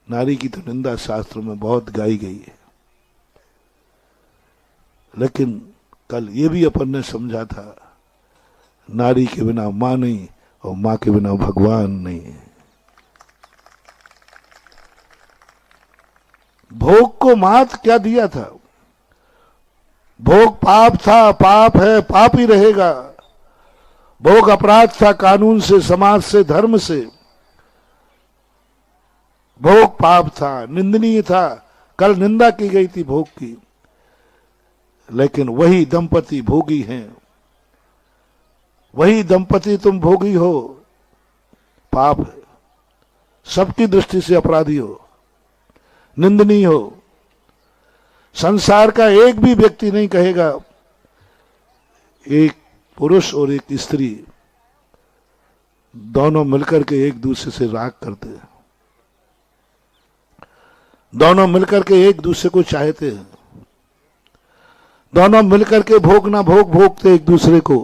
नारी की तो निंदा शास्त्र में बहुत गाई गई है, लेकिन कल ये भी अपन ने समझा था, नारी के बिना मां नहीं और मां के बिना भगवान नहीं है। भोग को मात क्या दिया था? भोग पाप था, पाप है, पाप ही रहेगा। भोग अपराध था, कानून से, समाज से, धर्म से। भोग पाप था, निंदनीय था, कल निंदा की गई थी भोग की, लेकिन वही दंपति भोगी हैं, वही दंपति तुम भोगी हो, पाप है, सबकी दृष्टि से अपराधी हो, निंदनीय हो। संसार का एक भी व्यक्ति नहीं कहेगा, एक पुरुष और एक स्त्री दोनों मिलकर के एक दूसरे से राग करते हैं, दोनों मिलकर के एक दूसरे को चाहते हैं, दोनों मिलकर के भोग ना भोग भोगते एक दूसरे को।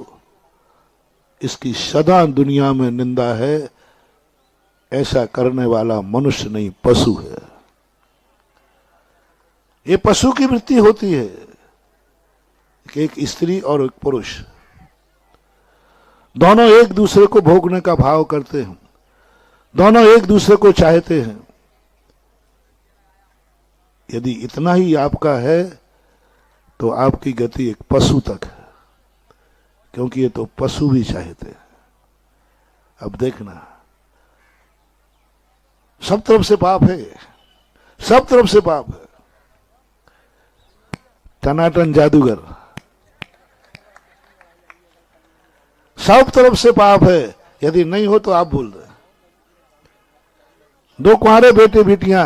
इसकी सदा दुनिया में निंदा है। ऐसा करने वाला मनुष्य नहीं, पशु है। ये पशु की वृत्ति होती है कि एक स्त्री और एक पुरुष दोनों एक दूसरे को भोगने का भाव करते हैं, दोनों एक दूसरे को चाहते हैं। यदि इतना ही आपका है तो आपकी गति एक पशु तक है, क्योंकि ये तो पशु भी चाहते हैं। अब देखना, सब तरफ से पाप है, सब तरफ से पाप है। टनाटन जादूगर, सब तरफ से पाप है। यदि नहीं हो तो आप बोल रहे। दो कुंवारे बेटे बेटियां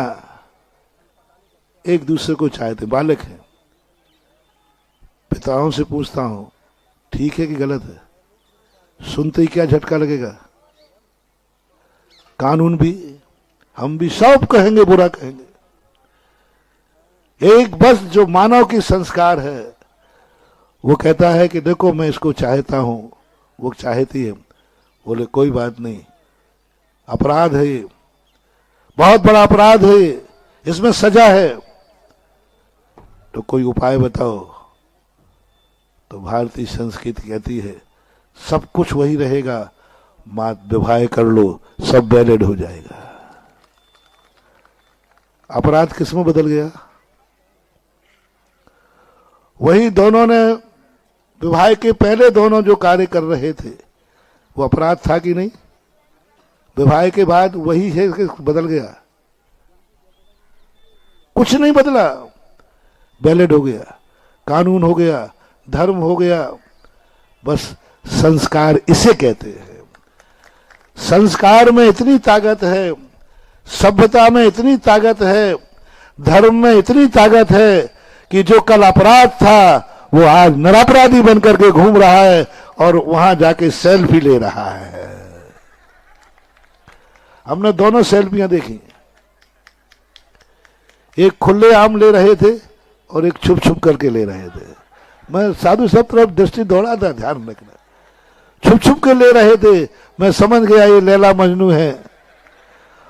एक दूसरे को चाहते, बालक हैं। पिताओं से पूछता हूं, ठीक है कि गलत है? सुनते ही क्या झटका लगेगा? कानून भी, हम भी सब कहेंगे, बुरा कहेंगे। एक बस जो मानव की संस्कार है वो कहता है कि देखो मैं इसको चाहता हूं, वो चाहती है, बोले कोई बात नहीं, अपराध है ये, बहुत बड़ा अपराध है ये, इसमें सजा है, तो कोई उपाय बताओ। तो भारतीय संस्कृति कहती है सब कुछ वही रहेगा, मात विवाह कर लो, सब वैलिड हो जाएगा। अपराध किसमें बदल गया? वही दोनों ने विवाह के पहले दोनों जो कार्य कर रहे थे वो अपराध था कि नहीं? विवाह के बाद वही है कि बदल गया? कुछ नहीं बदला, वैलिड हो गया, कानून हो गया, धर्म हो गया। बस संस्कार इसे कहते हैं। संस्कार में इतनी ताकत है, सभ्यता में इतनी ताकत है, धर्म में इतनी ताकत है कि जो कल अपराध था वो आज निरपराधी बनकर के घूम रहा है और वहां जाके सेल्फी ले रहा है। हमने दोनों सेल्फियां देखी, एक खुले आम ले रहे थे और एक छुप छुप करके ले रहे थे। मैं साधु सब तरफ दृष्टि दौड़ा था, ध्यान रखना। छुप छुप के ले रहे थे, मैं समझ गया ये लैला मजनू है,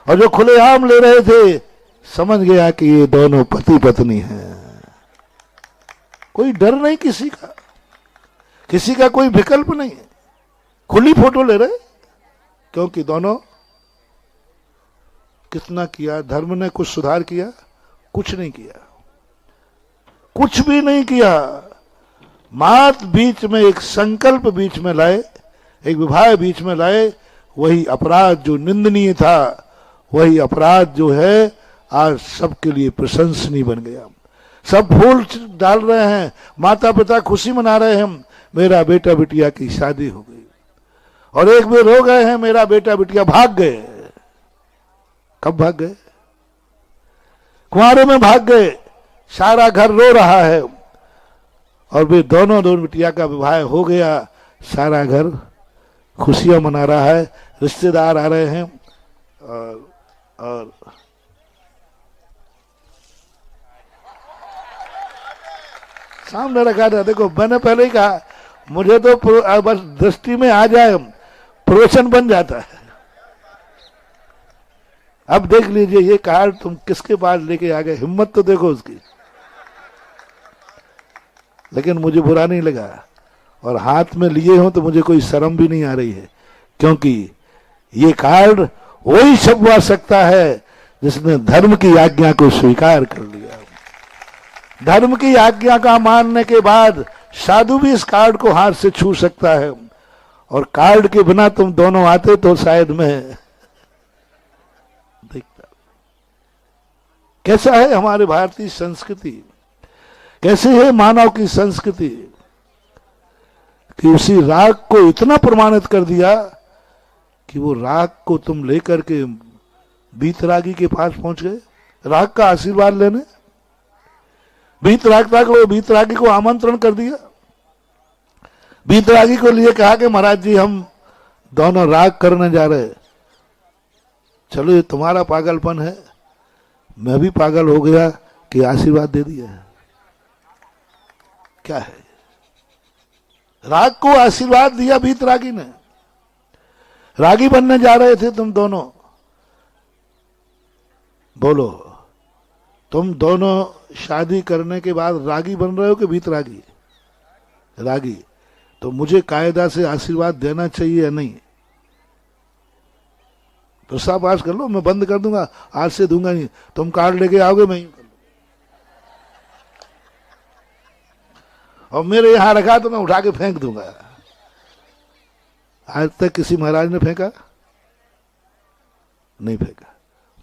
और जो खुले आम ले रहे थे समझ गया कि ये दोनों पति पत्नी हैं। कोई डर नहीं किसी का, किसी का कोई विकल्प नहीं है, खुली फोटो ले रहे, क्योंकि दोनों कितना किया? धर्म ने कुछ सुधार किया? कुछ नहीं किया, कुछ भी नहीं किया। मात बीच में एक संकल्प बीच में लाए, एक विवाह बीच में लाए, वही अपराध जो निंदनीय था, वही अपराध जो है आज सबके लिए प्रशंसनीय बन गया। सब फूल डाल रहे हैं, माता पिता खुशी मना रहे हैं, मेरा बेटा बिटिया की शादी हो गई। और एक में रो गए हैं, मेरा बेटा बिटिया भाग गए। कब भाग गए? कुंवारे में भाग गए। सारा घर रो रहा है और वे दोनों बिटिया का विवाह हो गया, सारा घर खुशियां मना रहा है, रिश्तेदार आ रहे हैं और सामने रखा था। देखो मैंने पहले ही कहा, मुझे तो बस दृष्टि में आ जाए प्रवचन बन जाता है। अब देख लीजिए ये कार्ड तुम किसके पास लेके आ गए, हिम्मत तो देखो उसकी। लेकिन मुझे बुरा नहीं लगा, और हाथ में लिए हो तो मुझे कोई शर्म भी नहीं आ रही है, क्योंकि ये कार्ड वही छपवा सकता है जिसने धर्म की आज्ञा को स्वीकार कर लिया। धर्म की आज्ञा का मानने के बाद साधु भी इस कार्ड को हाथ से छू सकता है, और कार्ड के बिना तुम दोनों आते तो शायद मैं देखता। कैसा है हमारे भारतीय संस्कृति, कैसे है मानव की संस्कृति कि उसी राग को इतना प्रमाणित कर दिया कि वो राग को तुम लेकर के बीतरागी के पास पहुंच गए, राग का आशीर्वाद लेने। बीतरागी को आमंत्रण कर दिया, बीतरागी को लिए कहा कि महाराज जी हम दोनों राग करने जा रहे, चलो ये तुम्हारा पागलपन है, मैं भी पागल हो गया कि आशीर्वाद दे दिया। क्या है, राग को आशीर्वाद दिया बीतरागी ने। रागी बनने जा रहे थे तुम दोनों, बोलो तुम दोनों शादी करने के बाद रागी बन रहे हो कि बीतरागी? रागी। तो मुझे कायदा से आशीर्वाद देना चाहिए या नहीं? प्रस्ताव पास कर लो, मैं बंद कर दूंगा, आज से दूंगा नहीं। तुम कार्ड लेके आओगे, मैं यूं कर लूंगा, और मेरे यहां रखा तो मैं उठा के फेंक दूंगा। आज तक किसी महाराज ने फेंका? नहीं फेंका।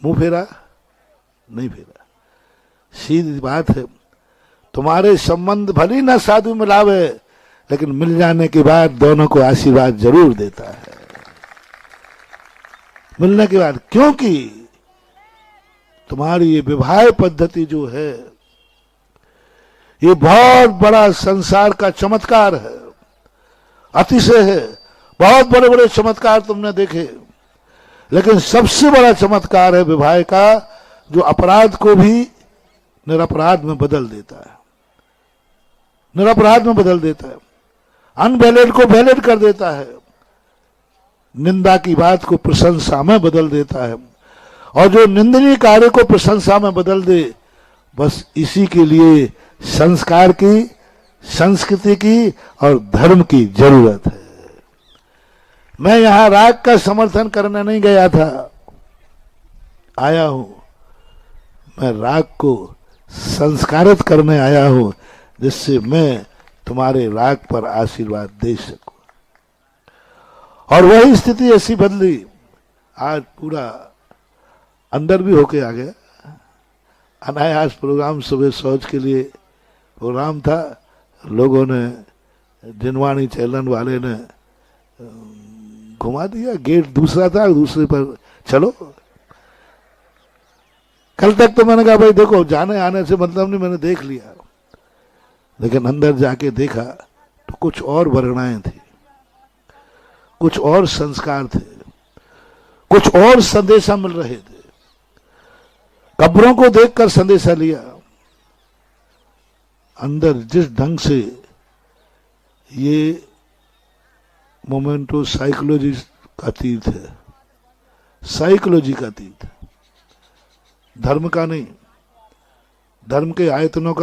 मुंह फेरा? नहीं फेरा। सीधी बात है, तुम्हारे संबंध भली न साधु मिलावे, लेकिन मिल जाने के बाद दोनों को आशीर्वाद जरूर देता है। मिलने के बाद, क्योंकि तुम्हारी ये विवाह पद्धति जो है ये बहुत बड़ा संसार का चमत्कार है, अतिशय है। बहुत बड़े बड़े चमत्कार तुमने देखे, लेकिन सबसे बड़ा चमत्कार है विवाह का, जो अपराध को भी निरपराध में बदल देता है, निरपराध में बदल देता है, अनवैलिड को वैलिड कर देता है, निंदा की बात को प्रशंसा में बदल देता है, और जो निंदनीय कार्य को प्रशंसा में बदल दे, बस इसी के लिए संस्कार की, संस्कृति की और धर्म की जरूरत है। मैं यहां राग का समर्थन करने नहीं गया था, आया हूं, मैं राग को संस्कारित करने आया हूं, जिससे मैं तुम्हारे राग पर आशीर्वाद दे सकूं। और वही स्थिति ऐसी बदली, आज पूरा अंदर भी होके आ गया। अनायास प्रोग्राम, सुबह शौच के लिए प्रोग्राम था, लोगों ने, जिनवाणी चैनल वाले ने घुमा दिया, गेट दूसरा था, दूसरे पर चलो। कल तक तो मैंने कहा भाई देखो, जाने आने से मतलब नहीं, मैंने देख लिया, लेकिन अंदर जाके देखा तो कुछ और वर्णाएं थी, कुछ और संस्कार थे, कुछ और संदेशा मिल रहे थे। कब्रों को देखकर संदेशा लिया, अंदर जिस ढंग से ये मोमेंटो साइकोलॉजी का तीर्थ है, साइकोलॉजी का तीर्थ, धर्म का नहीं, धर्म के आयतनों का